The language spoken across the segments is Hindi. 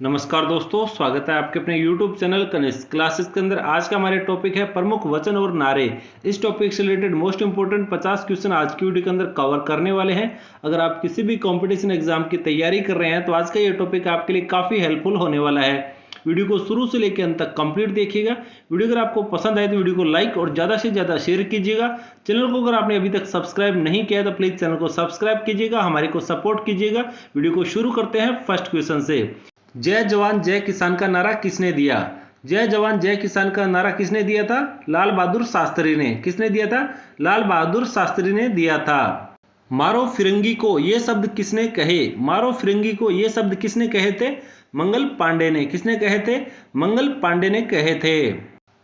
नमस्कार दोस्तों, स्वागत है आपके अपने YouTube चैनल कनिष्क क्लासेस के अंदर। आज का हमारे टॉपिक है प्रमुख वचन और नारे। इस टॉपिक से रिलेटेड मोस्ट इंपोर्टेंट 50 क्वेश्चन आज की वीडियो के अंदर कवर करने वाले हैं। अगर आप किसी भी कंपटीशन एग्जाम की तैयारी कर रहे हैं तो आज का ये टॉपिक आपके लिए काफ़ी हेल्पफुल होने वाला है। वीडियो को शुरू से लेकर अंत तक कंप्लीट देखिएगा। वीडियो अगर आपको पसंद आए तो वीडियो को लाइक और ज़्यादा से ज़्यादा शेयर कीजिएगा। चैनल को अगर आपने अभी तक सब्सक्राइब नहीं किया तो प्लीज़ चैनल को सब्सक्राइब कीजिएगा, हमारे को सपोर्ट कीजिएगा। वीडियो को शुरू करते हैं फर्स्ट क्वेश्चन से। जय जवान जय किसान का नारा किसने दिया? जय जवान जय किसान का नारा किसने दिया था? लाल बहादुर शास्त्री ने। किसने दिया था? लाल बहादुर शास्त्री ने दिया था। मारो फिरंगी को ये शब्द किसने कहे? मारो फिरंगी को ये शब्द किसने कहे थे? मंगल पांडे ने। किसने कहे थे? मंगल पांडे ने कहे थे।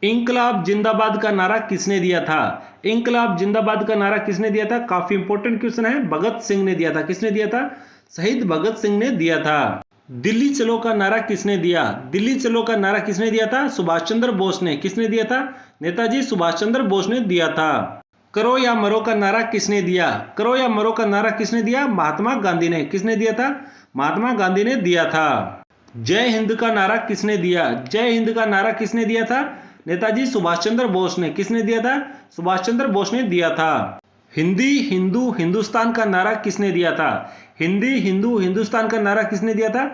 इंकलाब जिंदाबाद का नारा किसने दिया था? इंकलाब जिंदाबाद का नारा किसने दिया था? काफी इंपॉर्टेंट क्वेश्चन है। भगत सिंह ने दिया था। किसने दिया था? शहीद भगत सिंह ने दिया था। दिल्ली चलो का नारा किसने दिया? दिल्ली चलो का नारा किसने दिया था? सुभाष चंद्र बोस ने। किसने दिया था? नेताजी सुभाष चंद्र बोस ने दिया था। करो या मरो का नारा किसने दिया? करो या मरो का नारा किसने दिया? महात्मा गांधी ने। किसने दिया था? महात्मा गांधी ने दिया था। जय हिंद का नारा किसने दिया? जय हिंद का नारा किसने दिया था? नेताजी सुभाष चंद्र बोस ने। किसने दिया था? सुभाष चंद्र बोस ने दिया था। हिंदी हिंदू हिंदुस्तान का नारा किसने दिया था? हिंदी हिंदू हिंदुस्तान का नारा किसने दिया था?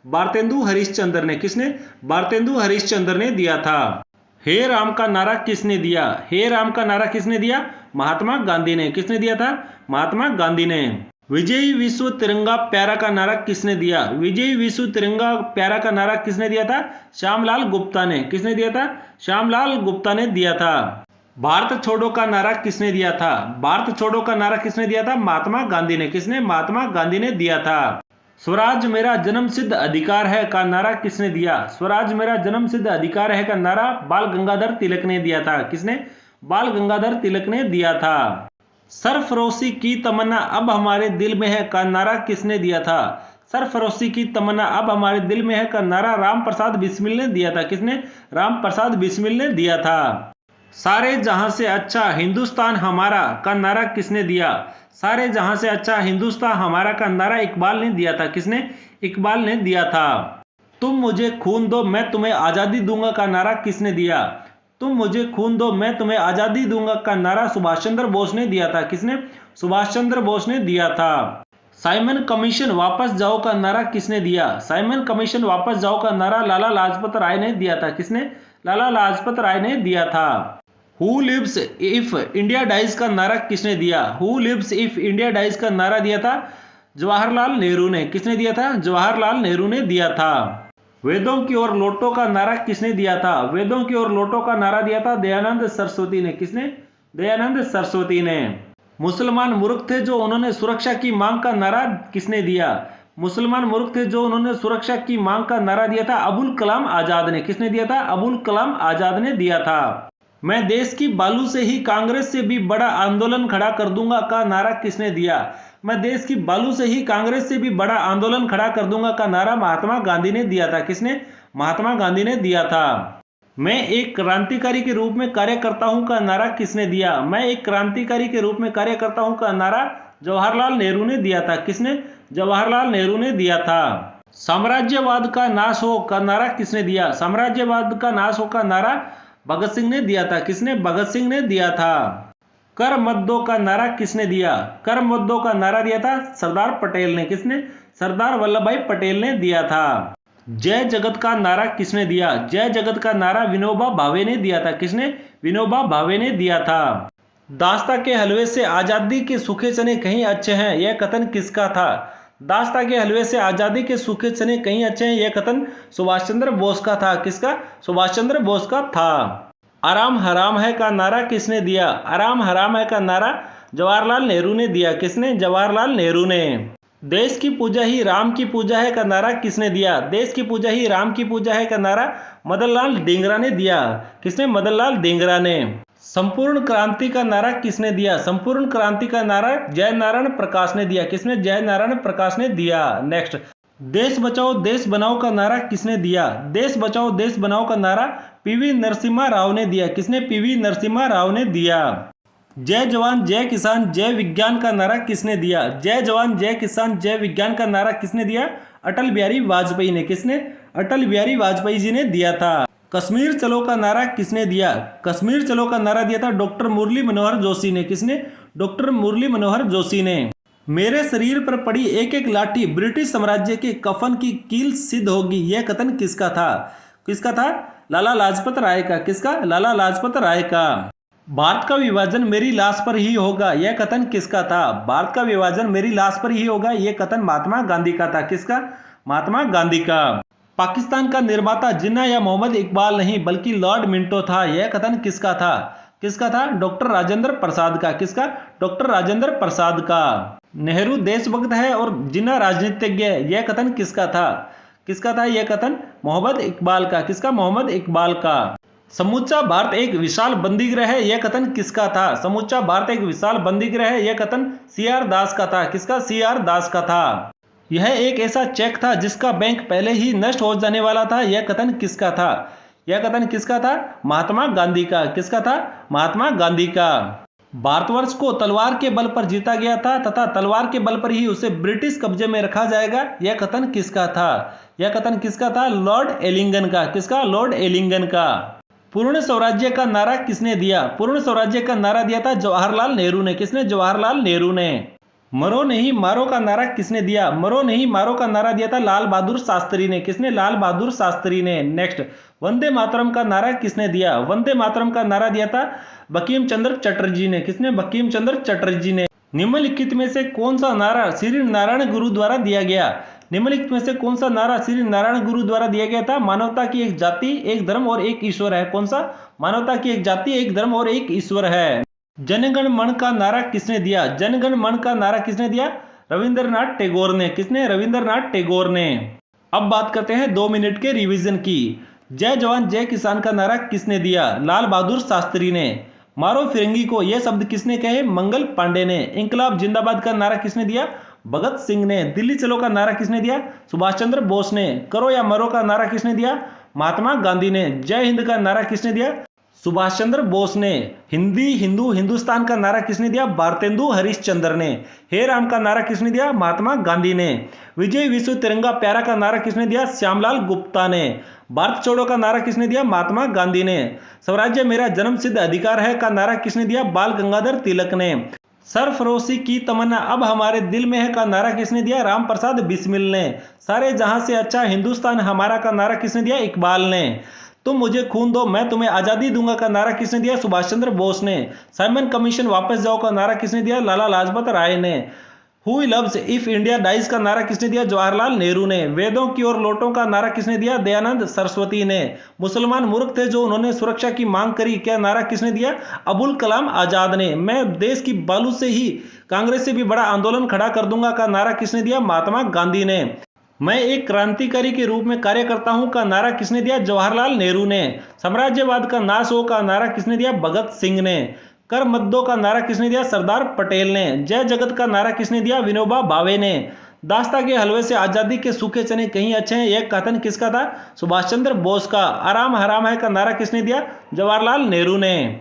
भारतेंदु हरिश्चंद्र ने। किसने? भारतेंदु हरिश्चंद्र ने दिया था। हे राम का नारा किसने दिया? हे राम का नारा किसने दिया? महात्मा गांधी ने। किसने दिया था? महात्मा गांधी ने। विजयी विश्व तिरंगा प्यारा का नारा किसने दिया? विजयी विश्व तिरंगा प्यारा का नारा किसने दिया था? श्यामलाल गुप्ता ने। किसने दिया था? श्यामलाल गुप्ता ने दिया था। भारत छोड़ो का नारा किसने दिया था? भारत छोड़ो का नारा किसने दिया था? महात्मा गांधी ने। किसने? महात्मा गांधी ने दिया था। स्वराज मेरा जन्म सिद्ध अधिकार है का नारा किसने दिया? स्वराज मेरा जन्म सिद्ध अधिकार है का नारा बाल गंगाधर तिलक ने दिया था। किसने? बाल गंगाधर तिलक ने दिया था। सरफरोशी की तमन्ना अब हमारे दिल में है का नारा किसने दिया था? सरफरोशी की तमन्ना अब हमारे दिल में है का नारा राम प्रसाद बिस्मिल ने दिया था। किसने? राम प्रसाद बिस्मिल ने दिया था। सारे जहां से अच्छा हिंदुस्तान हमारा का नारा किसने दिया? सारे जहां से अच्छा हिंदुस्तान हमारा का नारा इकबाल ने दिया था। किसने? इकबाल ने दिया था। तुम मुझे खून दो मैं तुम्हें आजादी दूंगा का नारा किसने दिया? तुम मुझे खून दो मैं तुम्हें आजादी दूंगा का नारा सुभाष चंद्र बोस ने दिया था। किसने? सुभाष चंद्र बोस ने दिया था। साइमन कमीशन वापस जाओ का नारा किसने दिया? साइमन कमीशन वापस जाओ का नारा लाला लाजपत राय ने दिया था। किसने? लाला लाजपत राय ने दिया था। Who lives if India dies का नारा किसने दिया? Who lives if India dies का नारा दिया था जवाहरलाल नेहरू ने। किसने दिया था? जवाहरलाल नेहरू ने दिया था। वेदों की ओर लौटो का नारा किसने दिया था? वेदों की ओर लौटो का नारा दिया था दयानंद सरस्वती ने। किसने? दयानंद सरस्वती ने। मुसलमान मूर्ख थे जो उन्होंने सुरक्षा की मांग का नारा किसने दिया? मुसलमान मूर्ख थे जो उन्होंने सुरक्षा की मांग का नारा दिया था अबुल कलाम आजाद ने। किसने दिया था? अबुल कलाम आजाद ने दिया था। मैं देश की बालू से ही कांग्रेस से भी बड़ा आंदोलन खड़ा कर दूंगा का नारा किसने दिया? मैं देश की बालू से ही कांग्रेस से भी बड़ा आंदोलन खड़ा कर दूंगा का नारा महात्मा गांधी ने दिया था। किसने? महात्मा गांधी ने दिया था। मैं एक क्रांतिकारी के रूप में कार्य करता हूं का नारा किसने दिया? मैं एक क्रांतिकारी के रूप में कार्य करता हूं का नारा जवाहरलाल नेहरू ने दिया था। किसने? जवाहरलाल नेहरू ने दिया था। साम्राज्यवाद का नाश हो का नारा किसने दिया? साम्राज्यवाद का नाश हो का नारा भगत सिंह ने दिया था। किसने? भगत सिंह ने दिया था। कर मत दो का नारा किसने दिया? कर मत दो का नारा दिया था सरदार पटेल ने। किसने? सरदार वल्लभ भाई पटेल ने दिया था। जय जगत का नारा किसने दिया? जय जगत का नारा विनोबा भावे ने दिया था। किसने? विनोबा भावे ने दिया था। दास्ता के हलवे से आजादी के सूखे चने कहीं अच्छे हैं यह कथन किसका था? दास्ता के हलवे से आजादी के सूखे चने कहीं अच्छे हैं यह कथन सुभाष चंद्र बोस का था। किसका? सुभाष चंद्र बोस का था। आराम हराम है का नारा किसने दिया? आराम हराम है का नारा जवाहरलाल नेहरू ने दिया। किसने? जवाहरलाल नेहरू ने। देश की पूजा ही राम की पूजा है का नारा किसने दिया? देश की पूजा ही राम की पूजा है का नारा मदनलाल ढींगरा ने दिया। किसने? मदनलाल ढींगरा ने। संपूर्ण क्रांति का नारा किसने दिया? संपूर्ण क्रांति का नारा जय नारायण प्रकाश ने दिया। किसने? जय नारायण प्रकाश ने दिया। नेक्स्ट, देश बचाओ देश बनाओ का नारा किसने दिया? देश बचाओ देश बनाओ का नारा पीवी नरसिम्हा राव ने दिया। किसने? पीवी नरसिम्हा राव ने दिया। जय जवान जय किसान जय विज्ञान का नारा किसने दिया? जय जवान जय किसान जय विज्ञान का नारा किसने दिया? अटल बिहारी वाजपेयी ने। किसने? अटल बिहारी वाजपेयी जी ने दिया था। कश्मीर चलो का नारा किसने दिया? कश्मीर चलो का नारा दिया था डॉक्टर मुरली मनोहर जोशी ने। किसने? डॉक्टर मुरली मनोहर जोशी ने। मेरे शरीर पर पड़ी एक एक लाठी ब्रिटिश साम्राज्य के कफन की कील सिद्ध होगी, यह कथन किसका था? किसका था? लाला लाजपत राय का। किसका? लाला लाजपत राय का। भारत का विभाजन मेरी लाश पर ही होगा, यह कथन किसका था? भारत का विभाजन मेरी लाश पर ही होगा, यह कथन महात्मा गांधी का था। किसका? महात्मा गांधी का। पाकिस्तान का निर्माता जिन्ना या मोहम्मद इकबाल नहीं बल्कि लॉर्ड मिंटो था, यह कथन किसका था? किसका था? डॉक्टर राजेंद्र प्रसाद का। किसका? डॉक्टर राजेंद्र प्रसाद का। नेहरू देशभक्त है और जिन्ना राजनीतिज्ञ है, यह कथन किसका था? किसका था यह कथन? मोहम्मद इकबाल का। किसका? मोहम्मद इकबाल का। समूचा भारत एक विशाल बंदीगृह है, यह कथन किसका था? समूचा भारत एक विशाल बंदीगृह है, यह कथन CR दास का था। किसका? CR दास का था। यह एक ऐसा चेक था जिसका बैंक पहले ही नष्ट हो जाने वाला था, यह कथन किसका था? यह कथन किसका था? महात्मा गांधी का। किसका था? महात्मा गांधी का। भारतवर्ष को तलवार के बल पर जीता गया था तथा तलवार के बल पर ही उसे ब्रिटिश कब्जे में रखा जाएगा, यह कथन किसका था? यह कथन किसका था? लॉर्ड एलिंगन का। किसका? लॉर्ड एलिंगन का। पूर्ण स्वराज्य का नारा किसने दिया? पूर्ण स्वराज्य का नारा दिया था जवाहरलाल नेहरू ने। किसने? जवाहरलाल नेहरू ने। मरो नहीं मारो का नारा किसने दिया? मरो नहीं मारो का नारा दिया था लाल बहादुर शास्त्री ने। किसने? लाल बहादुर शास्त्री ने। नेक्स्ट, वंदे मातरम का नारा किसने दिया? वंदे मातरम का नारा दिया था बंकिम चंद्र चटर्जी ने। किसने? बंकिम चंद्र चटर्जी ने। निम्नलिखित में से कौन सा नारा श्री नारायण गुरु द्वारा दिया गया? निम्नलिखित में से कौन सा नारा श्री नारायण गुरु द्वारा दिया गया था? मानवता की एक जाति, एक धर्म और एक ईश्वर है। कौन सा? मानवता की एक जाति, एक धर्म और एक ईश्वर है। जनगण मन का नारा किसने दिया? जनगण मन का नारा किसने दिया? रविंद्रनाथ टैगोर ने। किसने? रविंद्रनाथ टैगोर ने। अब बात करते हैं 2 मिनट के रिवीजन की। जय जवान जय किसान का नारा किसने दिया? लाल बहादुर शास्त्री ने। मारो फिरंगी को, यह शब्द किसने कहे? मंगल पांडे ने। इंकलाब जिंदाबाद का नारा किसने दिया? भगत सिंह ने। दिल्ली चलो का नारा किसने दिया? सुभाष चंद्र बोस ने। करो या मरो का नारा किसने दिया? महात्मा गांधी ने। जय हिंद का नारा किसने दिया? सुभाष चंद्र बोस ने। हिंदी हिंदू हिंदुस्तान का नारा किसने दिया? भारतेंदु हरिश्चंद्र ने। हे राम का नारा किसने दिया? महात्मा गांधी ने। विजय विश्व तिरंगा प्यारा का नारा किसने दिया? श्यामलाल गुप्ता ने। भारत छोड़ो का नारा किसने दिया? महात्मा गांधी ने। स्वराज्य मेरा जन्म सिद्ध अधिकार है का नारा किसने दिया? बाल गंगाधर तिलक ने। सरफरोशी की तमन्ना अब हमारे दिल में है का नारा किसने दिया? राम प्रसाद बिस्मिल ने। सारे जहां से अच्छा हिंदुस्तान हमारा का नारा किसने दिया? इकबाल ने। तुम मुझे खून दो मैं तुम्हें आजादी दूंगा का नारा किसने दिया? सुभाष चंद्र बोस ने। साइमन कमीशन वापस जाओ का नारा किसने दिया? लाला लाजपत राय ने। Who loves if India dies का नारा किसने दिया? जवाहरलाल नेहरू ने। वेदों की ओर लौटों का नारा किसने दिया? दयानंद सरस्वती ने। मुसलमान मूर्ख थे जो उन्होंने सुरक्षा की मांग करी, क्या नारा किसने दिया? अबुल कलाम आजाद ने। मैं देश की बालू से ही कांग्रेस से भी बड़ा आंदोलन खड़ा कर दूंगा का नारा किसने दिया? महात्मा गांधी ने। मैं एक क्रांतिकारी के रूप में कार्य करता हूं का नारा किसने दिया? जवाहरलाल नेहरू ने। साम्राज्यवाद का नाश हो का नारा किसने दिया? भगत सिंह ने। कर मत दो का नारा किसने दिया? सरदार पटेल ने। जय जगत का नारा किसने दिया? विनोबा भावे ने। दास्ता के हलवे से आजादी के सूखे चने कहीं अच्छे हैं, यह कथन किसका था? सुभाष चंद्र बोस का। आराम हराम है का नारा किसने दिया? जवाहरलाल नेहरू ने।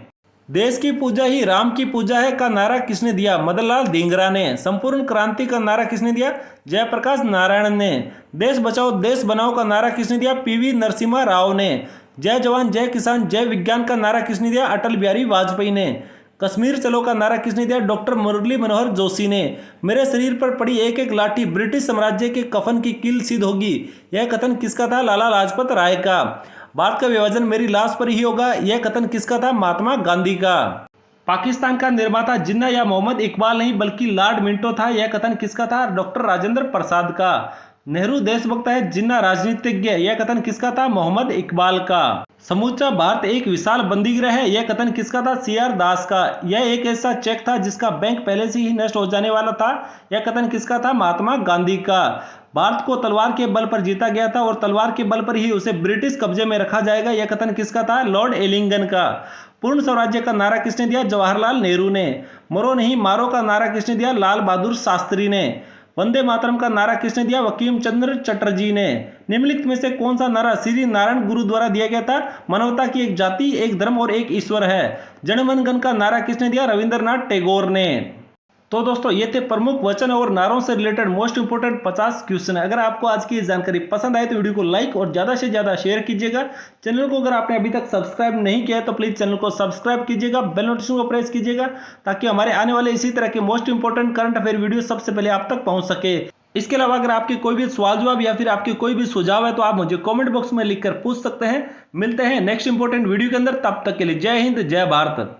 देश की पूजा ही राम की पूजा है का नारा किसने दिया? मदनलाल धिंगरा ने। संपूर्ण क्रांति का नारा किसने दिया? जयप्रकाश नारायण ने। देश बचाओ देश बनाओ का नारा किसने दिया? PV नरसिम्हा राव ने। जय जवान जय किसान जय विज्ञान का नारा किसने दिया? अटल बिहारी वाजपेयी ने। कश्मीर चलो का नारा किसने दिया? डॉक्टर मुरली मनोहर जोशी ने। मेरे शरीर पर पड़ी एक एक लाठी ब्रिटिश साम्राज्य के कफन की कील सिद्ध होगी, यह कथन किसका था? लाला लाजपत राय का। भारत का विभाजन मेरी लाश पर ही होगा, यह कथन किसका था? महात्मा गांधी का। पाकिस्तान का निर्माता जिन्ना या मोहम्मद इकबाल नहीं बल्कि लॉर्ड मिंटो था, यह कथन किसका था? डॉक्टर राजेंद्र प्रसाद का। नेहरू देशभक्त है, जिन्ना राजनीतिज्ञ, यह कथन किसका था? मोहम्मद इकबाल का। समूचा भारत एक विशाल बंदीगृह है, यह कथन किसका था? CR दास का। यह एक ऐसा चेक था जिसका बैंक पहले से ही नष्ट हो जाने वाला था, यह कथन किसका था? महात्मा गांधी का। भारत को तलवार के बल पर जीता गया था और तलवार के बल पर ही उसे ब्रिटिश कब्जे में रखा जाएगा, यह कथन किसका था? लॉर्ड एलिंगन का। पूर्ण स्वराज्य का नारा किसने दिया? जवाहरलाल नेहरू ने। मरो नहीं मारो का नारा किसने दिया? लाल बहादुर शास्त्री ने। वंदे मातरम का नारा किसने दिया? बंकिम चंद्र चटर्जी ने। निम्नलिखित में से कौन सा नारा श्री नारायण गुरु द्वारा दिया गया था? मानवता की एक जाति, एक धर्म और एक ईश्वर है। जनगण मन का नारा किसने दिया? रविंद्रनाथ टैगोर ने। तो दोस्तों ये थे प्रमुख वचन और नारों से रिलेटेड मोस्ट इंपोर्टेंट 50 क्वेश्चन। अगर आपको आज की जानकारी पसंद आए तो वीडियो को लाइक और ज्यादा से ज्यादा शेयर कीजिएगा। चैनल को अगर आपने अभी तक सब्सक्राइब नहीं किया है तो प्लीज चैनल को सब्सक्राइब कीजिएगा, बेल नोटिफिकेशन को प्रेस कीजिएगा ताकि हमारे आने वाले इसी तरह के most important current affair video सबसे पहले आप तक पहुंच सके। इसके अलावा अगर आपके कोई भी सवाल जवाब या फिर आपके कोई भी सुझाव है तो आप मुझे कमेंट बॉक्स में लिखकर पूछ सकते हैं। मिलते हैं नेक्स्ट इंपोर्टेंट वीडियो के अंदर, तब तक के लिए जय हिंद, जय भारत।